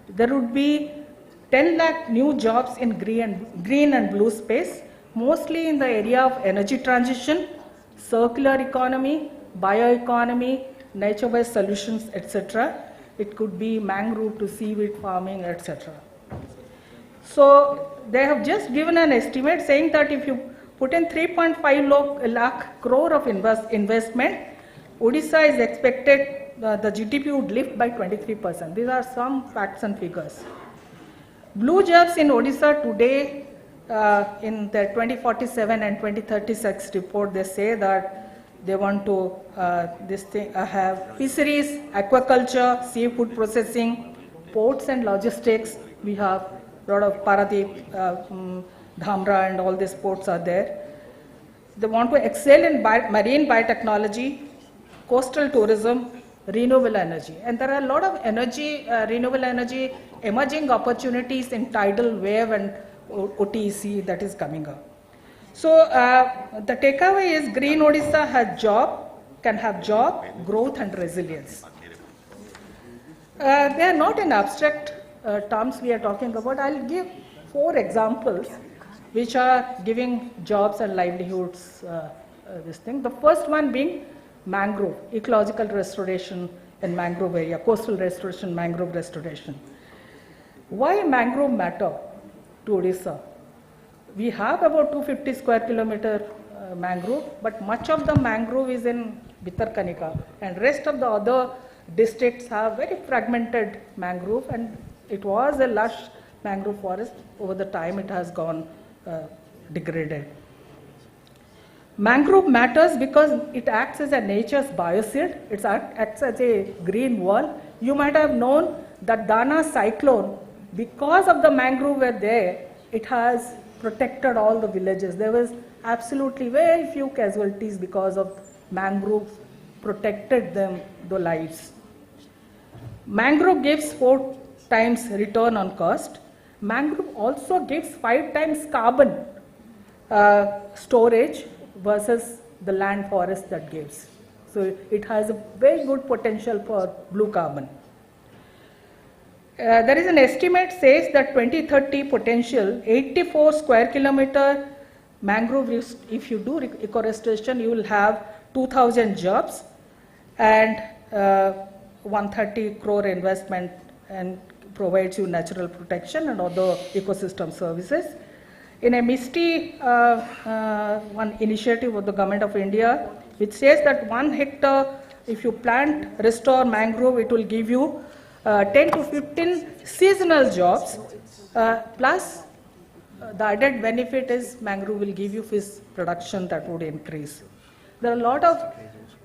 there would be 10 lakh new jobs in green and blue space, mostly in the area of energy transition, circular economy, bioeconomy, nature-based solutions, etc. It could be mangrove to seaweed farming, etc. So they have just given an estimate saying that if you put in 3.5 lakh crore of investment, Odisha is expected the GDP would lift by 23%. These are some facts and figures. Blue jobs in Odisha today, in the 2047 and 2036 report, they say that they want to have fisheries, aquaculture, seafood processing, ports and logistics. We have a lot of Paradeep, Dhamra, and all these ports are there. They want to excel in marine biotechnology, coastal tourism, renewable energy. And there are a lot of energy, renewable energy, emerging opportunities in tidal wave and OTEC that is coming up. So the takeaway is Green Odisha has can have job, growth and resilience. They are not in abstract terms we are talking about. I'll give 4 examples which are giving jobs and livelihoods this thing. The first one being mangrove, ecological restoration in mangrove area, coastal restoration, mangrove restoration. Why mangrove matter to Odisha? We have about 250 square kilometer mangrove, but much of the mangrove is in Bhitarkanika, and rest of the other districts have very fragmented mangrove, and it was a lush mangrove forest. Over the time it has gone degraded. Mangrove matters because it acts as a nature's biocide. It acts as a green wall. You might have known that Dana cyclone, because of the mangrove were there, it has protected all the villages. There was absolutely very few casualties because of mangrove protected them, the lives. Mangrove gives 4 times return on cost. Mangrove also gives 5 times carbon storage versus the land forest that gives. So it has a very good potential for blue carbon. There is an estimate says that 2030 potential 84 square kilometer mangrove, if you do eco-restoration, you will have 2,000 jobs and 130 crore investment, and provides you natural protection and other ecosystem services. In a MISTI, one initiative of the Government of India, which says that 1 hectare, if you plant, restore mangrove, it will give you 10 to 15 seasonal jobs, plus the added benefit is mangrove will give you fish production that would increase. There are a lot of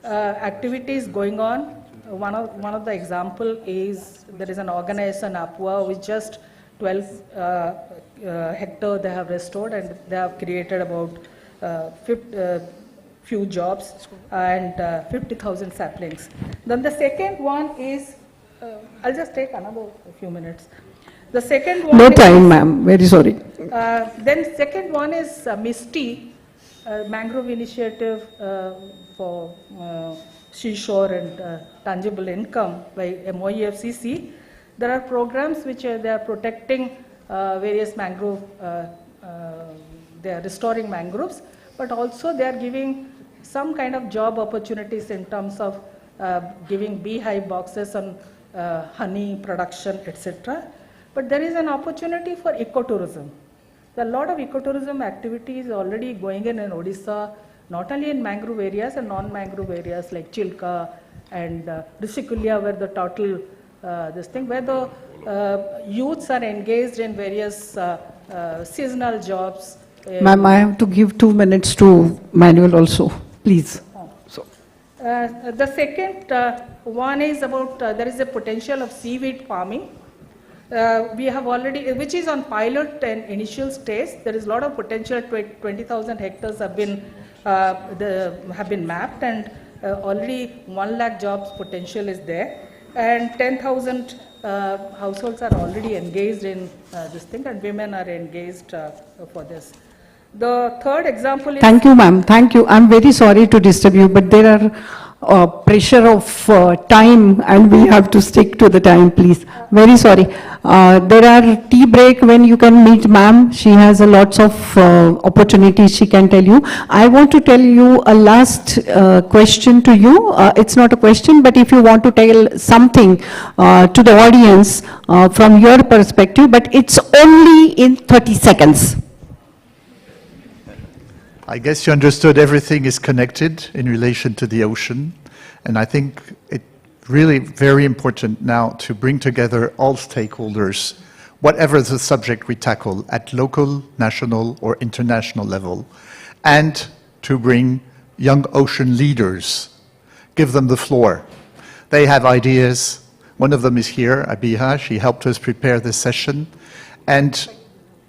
activities going on. One of the example is there is an organization, APUA, with just 12 hectare they have restored, and they have created about few jobs and 50,000 saplings. Then the second one is, I'll just take another few minutes. The second one No is, time, ma'am. Very sorry. then second one is MISTI, Mangrove Initiative for Seashore and Tangible Income by MOEFCC. There are programs which they are protecting various mangrove, they are restoring mangroves, but also they are giving some kind of job opportunities in terms of giving beehive boxes on honey production, etc. But there is an opportunity for ecotourism. There are a lot of ecotourism activities already going in Odisha, not only in mangrove areas and non-mangrove areas like Chilka and Rishikulia, where the total where the youths are engaged in various seasonal jobs. Ma'am, I have to give 2 minutes to Manuel also, please. The second one is about there is a potential of seaweed farming. We have already, which is on pilot and initial stage. There is a lot of potential. 20,000 hectares have been mapped, and already 1 lakh jobs potential is there, and 10,000 households are already engaged in this thing, and women are engaged for this. The third example is... Thank you, ma'am. Thank you. I'm very sorry to disturb you, but there are pressure of time, and we have to stick to the time, please. Very sorry. There are tea break when you can meet ma'am. She has a lots of opportunities she can tell you. I want to tell you a last question to you. It's not a question, but if you want to tell something to the audience from your perspective, but it's only in 30 seconds. I guess you understood everything is connected in relation to the ocean, and I think it's really very important now to bring together all stakeholders, whatever the subject we tackle at local, national or international level, and to bring young ocean leaders, give them the floor. They have ideas. One of them is here, Abiha. She helped us prepare this session, and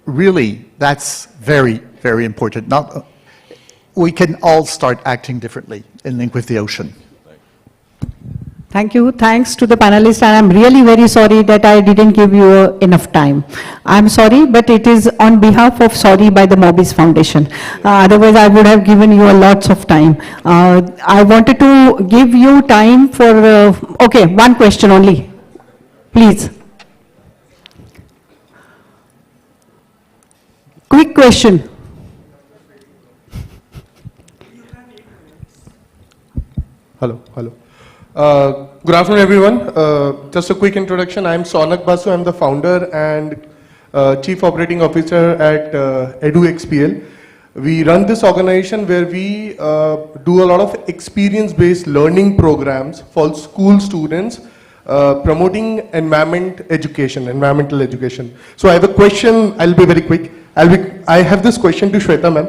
really that's very, very important. We can all start acting differently in link with the ocean. Thank you. Thanks to the panelists, and I'm really very sorry that I didn't give you enough time. I'm sorry, but it is on behalf of Sorry by the Mobius Foundation. Otherwise, I would have given you a lots of time. I wanted to give you time for, okay, one question only. Please. Quick question. Hello. Good afternoon, everyone. Just a quick introduction. I'm Sonak Basu. I'm the founder and Chief Operating Officer at EduXPL. We run this organization where we do a lot of experience-based learning programs for school students, promoting environmental education. So I have a question. I'll be very quick. I have this question to Shweta ma'am.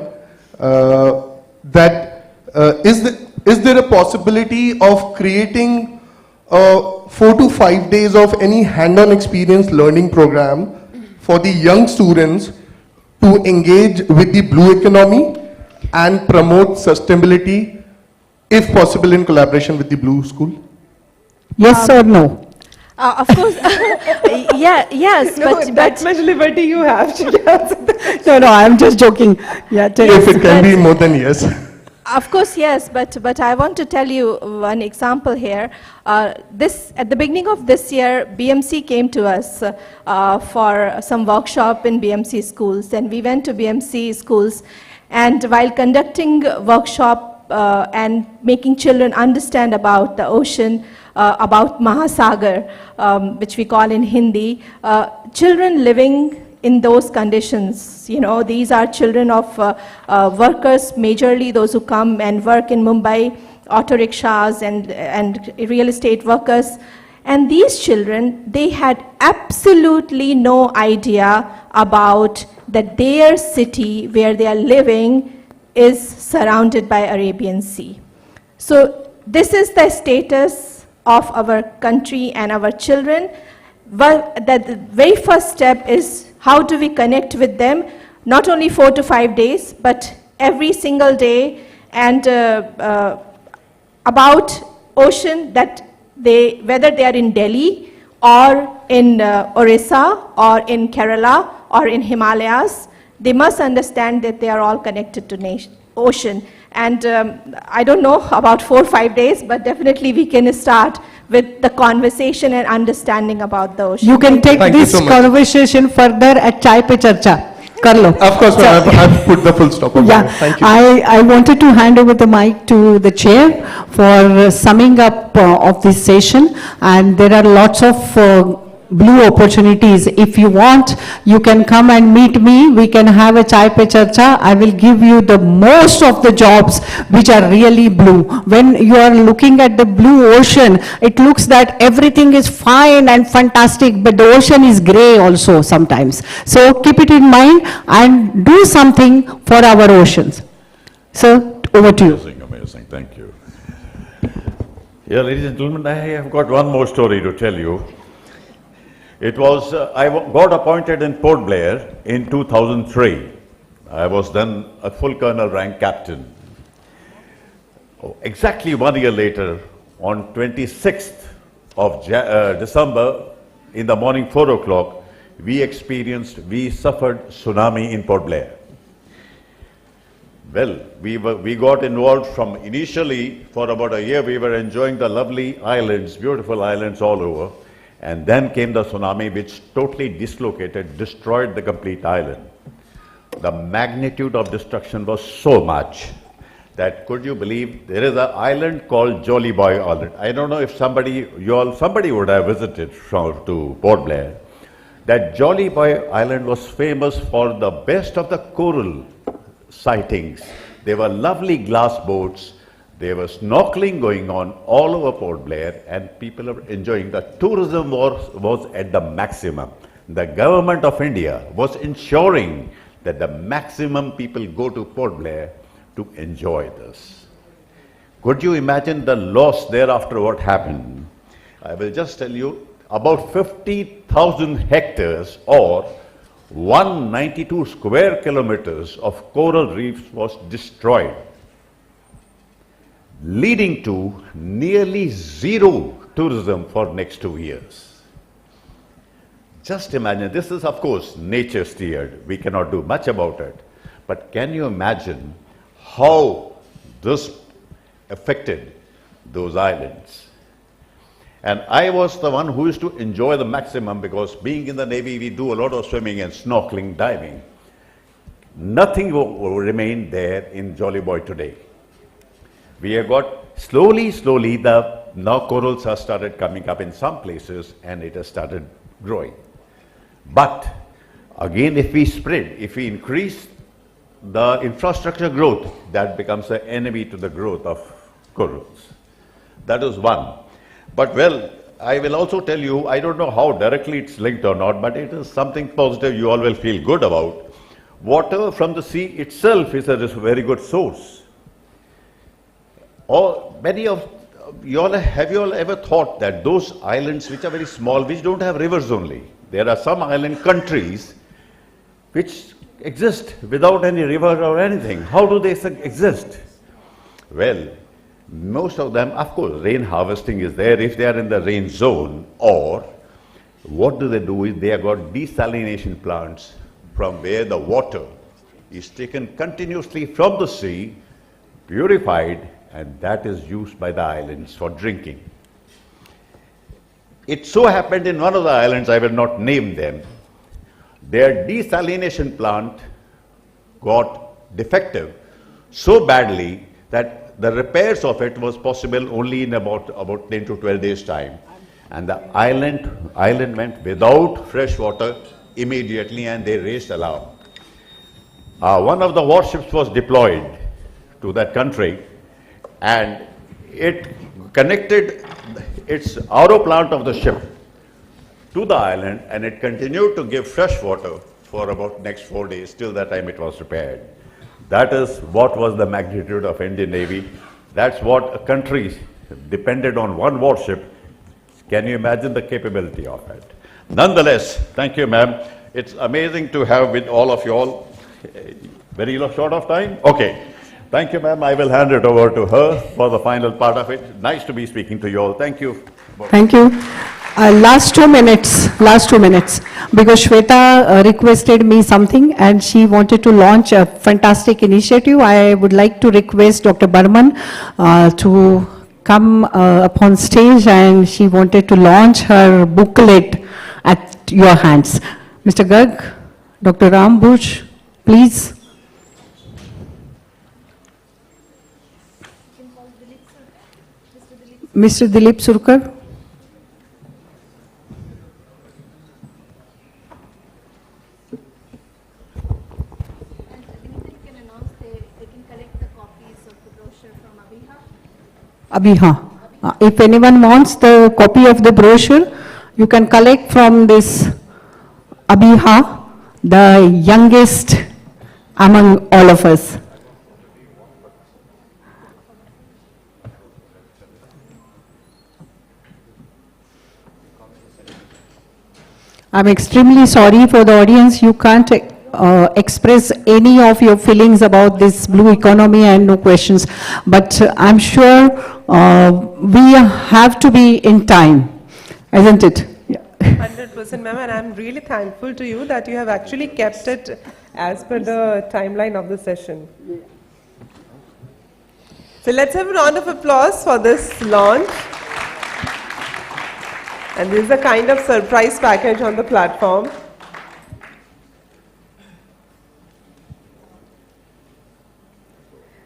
Is there a possibility of creating 4 to 5 days of any hand-on experience learning program for the young students to engage with the blue economy and promote sustainability, if possible, in collaboration with the Blue School? Yes or no? Of course, yes, No, but that much liberty you have. No, I'm just joking. Yeah, tell If us. it can be more than yes. Of course, yes, but I want to tell you one example here. At the beginning of this year, BMC came to us for some workshop in BMC schools, and we went to BMC schools, and while conducting workshop and making children understand about the ocean, about Mahasagar, which we call in Hindi, children living in those conditions, these are children of workers, majorly those who come and work in Mumbai, auto rickshaws and real estate workers. And these children, they had absolutely no idea about that their city where they are living is surrounded by Arabian Sea. So this is the status of our country and our children. Well, the very first step is how do we connect with them, not only 4 to 5 days, but every single day, and about ocean, that whether they are in Delhi or in Orissa, or in Kerala, or in Himalayas, they must understand that they are all connected to ocean. And I don't know about 4 or 5 days, but definitely we can start with the conversation and understanding about the ocean. You can take Thank you this so much. conversation further at Chai Pe Charcha. Karlo. Of course, ma'am, I've put the full stop on Yeah, that. Thank you. I wanted to hand over the mic to the chair for summing up of this session, and there are lots of blue opportunities. If you want, you can come and meet me. We can have a chai pe charcha. I will give you the most of the jobs which are really blue. When you are looking at the blue ocean, it looks that everything is fine and fantastic, but the ocean is gray also sometimes. So keep it in mind and do something for our oceans. So over to you. Amazing, amazing. Thank you. Yeah, ladies and gentlemen, I have got one more story to tell you. It was, got appointed in Port Blair in 2003. I was then a full colonel rank captain. Exactly 1 year later, on 26th of December, in the morning 4 o'clock, we suffered tsunami in Port Blair. Well, we got involved from initially, for about a year, we were enjoying the lovely islands, beautiful islands all over. And then came the tsunami, which totally dislocated, destroyed the complete island. The magnitude of destruction was so much that, could you believe, there is an island called Jolly Boy Island. I don't know if somebody would have visited to Port Blair. That Jolly Boy Island was famous for the best of the coral sightings. There were lovely glass boats. There was snorkeling going on all over Port Blair, and people are enjoying. The tourism was at the maximum. The government of India was ensuring that the maximum people go to Port Blair to enjoy this. Could you imagine the loss thereafter what happened? I will just tell you, about 50,000 hectares or 192 square kilometers of coral reefs was destroyed, leading to nearly zero tourism for next 2 years. Just imagine, this is of course nature steered, we cannot do much about it, but can you imagine how this affected those islands? And I was the one who used to enjoy the maximum, because being in the Navy, we do a lot of swimming and snorkeling, diving. Nothing will remain there in Jolly Boy today. We have got slowly, now corals have started coming up in some places and it has started growing. But again, if we increase the infrastructure growth, that becomes an enemy to the growth of corals. That is one. But well, I will also tell you, I don't know how directly it's linked or not, but it is something positive you all will feel good about. Water from the sea itself is a very good source. Or many of you all, have you all ever thought that those islands which are very small, which don't have rivers only, there are some island countries which exist without any river or anything. How do they exist? Well, most of them, of course, rain harvesting is there if they are in the rain zone, or what do is they have got desalination plants from where the water is taken continuously from the sea, purified, and that is used by the islands for drinking. It so happened in one of the islands, I will not name them, their desalination plant got defective so badly that the repairs of it was possible only in about 10 to 12 days time. And the island went without fresh water immediately, and they raised alarm. One of the warships was deployed to that country, and it connected its RO plant of the ship to the island, and it continued to give fresh water for about next 4 days, till that time it was repaired. That is what was the magnitude of Indian Navy. That's what a country depended on one warship. Can you imagine the capability of it? Nonetheless, thank you, ma'am. It's amazing to have with all of you all. Very short of time? Okay. Thank you, ma'am. I will hand it over to her for the final part of it. Nice to be speaking to you all. Thank you. Thank you. Last 2 minutes, because Shweta requested me something and she wanted to launch a fantastic initiative. I would like to request Dr. Burman to come upon stage, and she wanted to launch her booklet at your hands. Mr. Garg, Dr. Ram Bush, please. Mr. Dilip Surkar. Abhiha. If anyone wants the copy of the brochure, you can collect from this Abhiha, the youngest among all of us. I'm extremely sorry for the audience. You can't express any of your feelings about this blue economy and no questions. But I'm sure we have to be in time, isn't it? 100%, ma'am, and I'm really thankful to you that you have actually kept it as per the timeline of the session. So let's have a round of applause for this launch. And this is a kind of surprise package on the platform.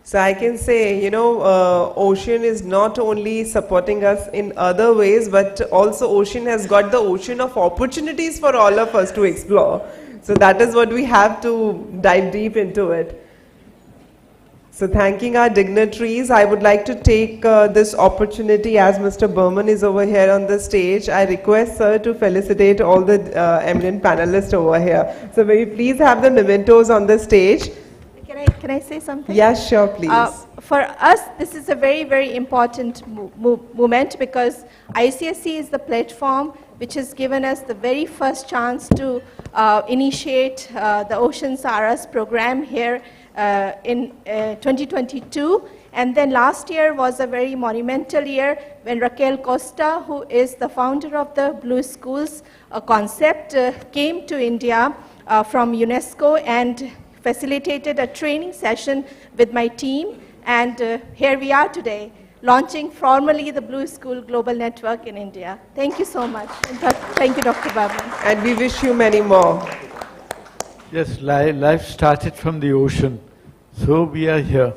So I can say, you know, Ocean is not only supporting us in other ways, but also Ocean has got the ocean of opportunities for all of us to explore. So that is what we have to dive deep into it. So thanking our dignitaries, I would like to take this opportunity, as Mr. Burman is over here on the stage. I request sir to felicitate all the eminent panelists over here. So will you please have the mementos on the stage? Can I say something? Yes, sure, please. For us, this is a very, very important moment, because ICSE is the platform which has given us the very first chance to initiate the Oceans Are Us program here in 2022. And then last year was a very monumental year when Raquel Costa, who is the founder of the Blue Schools concept, came to India from UNESCO and facilitated a training session with my team, and here we are today, launching formally the Blue School Global Network in India. Thank you so much. Thank you, Dr. Babu. And we wish you many more. Yes, life started from the ocean, so we are here.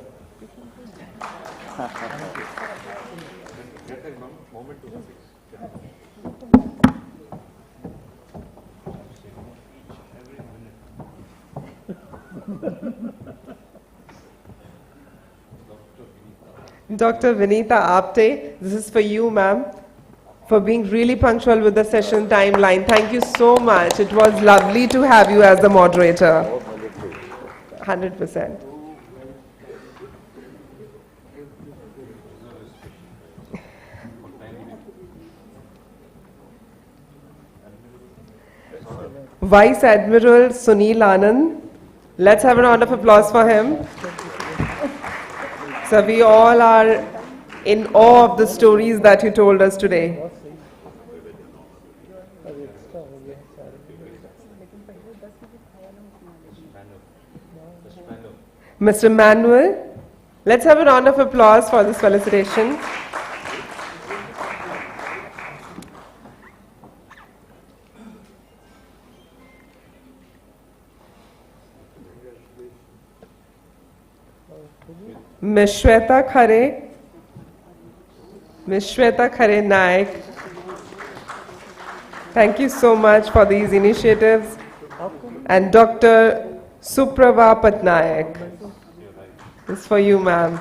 Dr. Vinita Apte, this is for you, ma'am, for being really punctual with the session timeline. Thank you so much. It was lovely to have you as the moderator. 100%. Vice Admiral Sunil Anand, let's have a round of applause for him. So we all are in awe of the stories that you told us today. Mr. Manuel, let's have a round of applause for this felicitation. Ms. Shweta Khare Naik, thank you so much for these initiatives. And Dr. Suprava Patnaik, this is for you, ma'am.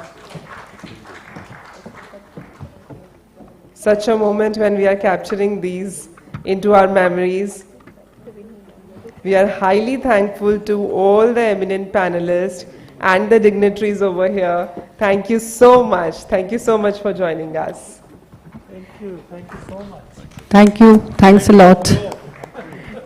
Such a moment when we are capturing these into our memories. We are highly thankful to all the eminent panelists and the dignitaries over here. Thank you so much. Thank you so much for joining us. Thank you so much. Thank you. Thanks a lot.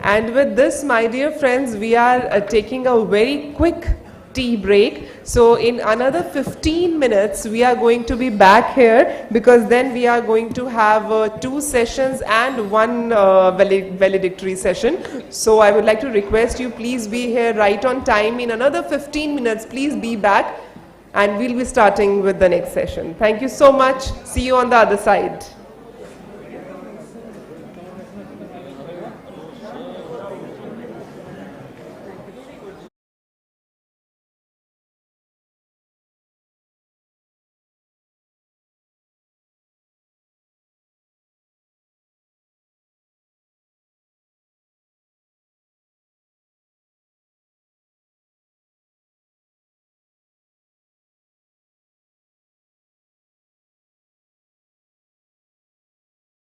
And with this, my dear friends, we are taking a very quick tea break. So in another 15 minutes, we are going to be back here, because then we are going to have 2 sessions and 1 valedictory session. So I would like to request you, please be here right on time. In another 15 minutes, please be back, and we'll be starting with the next session. Thank you so much. See you on the other side.